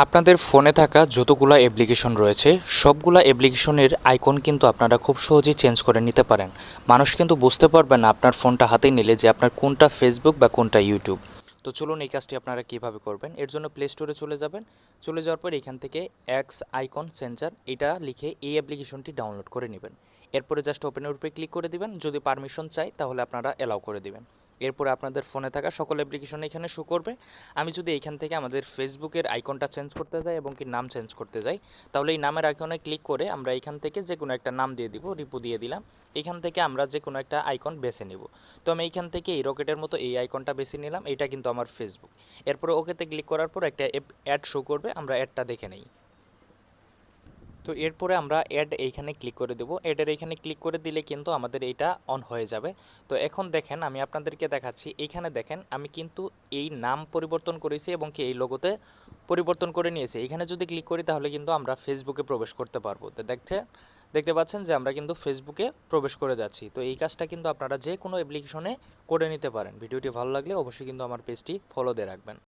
আপনাদের ফোনে থাকা যতগুলা অ্যাপ্লিকেশন রয়েছে সবগুলা অ্যাপ্লিকেশনের আইকন কিন্তু আপনারা খুব সহজেই চেঞ্জ করে নিতে পারেন। মানুষ কিন্তু বুঝতে পারবেন না আপনার ফোনটা হাতে নিলে যে আপনার কোনটা ফেসবুক বা কোনটা ইউটিউব। তো চলুন এই কাজটি আপনারা কিভাবে করবেন। এর জন্য প্লে স্টোরে চলে যাবেন। চলে যাওয়ার পর এখান থেকে এক্স আইকন চেঞ্জার এটা লিখে এই অ্যাপ্লিকেশনটি ডাউনলোড করে নেবেন। এরপরে জাস্ট ওপেনের উপরে ক্লিক করে দিবেন। যদি পারমিশন চাই তাহলে আপনারা অ্যালাউ করে দিবেন। এরপরে আপনাদের ফোনে থাকা সকল অ্যাপ্লিকেশন এখানে শো করবে। আমি যদি এইখান থেকে আমাদের ফেসবুকের আইকনটা চেঞ্জ করতে যাই এবং কি নাম চেঞ্জ করতে যাই, তাহলে এই নামের আইকনে ক্লিক করে আমরা এখান থেকে যে কোনো একটা নাম দিয়ে দিব, রিপু দিয়ে দিলাম। এখান থেকে আমরা যে কোনো একটা আইকন বেছে নিব। তো আমি এইখান থেকে এই রকেটের মতো এই আইকনটা বেছে নিলাম, এটা কিন্তু আমার ফেসবুক। এরপরে ওকেতে ক্লিক করার পর একটা অ্যাড শো করবে, আমরা অ্যাডটা দেখে নেই। তো এরপরে আমরা অ্যাড এইখানে ক্লিক করে দেবো। অ্যাডের এইখানে ক্লিক করে দিলে কিন্তু আমাদের এইটা অন হয়ে যাবে। তো এখন দেখেন আমি আপনাদেরকে দেখাচ্ছি, এইখানে দেখেন আমি কিন্তু এই নাম পরিবর্তন করেছি এবং কি এই লোগোতে পরিবর্তন করে নিয়েছি। এখানে যদি ক্লিক করি তাহলে কিন্তু আমরা ফেসবুকে প্রবেশ করতে পারবো। তো দেখতে পাচ্ছেন যে আমরা কিন্তু ফেসবুকে প্রবেশ করে যাচ্ছি। তো এই কাজটা কিন্তু আপনারা যে কোনো অ্যাপ্লিকেশনে করে নিতে পারেন। ভিডিওটি ভালো লাগলে অবশ্যই কিন্তু আমার পেজটি ফলো দিয়ে রাখবেন।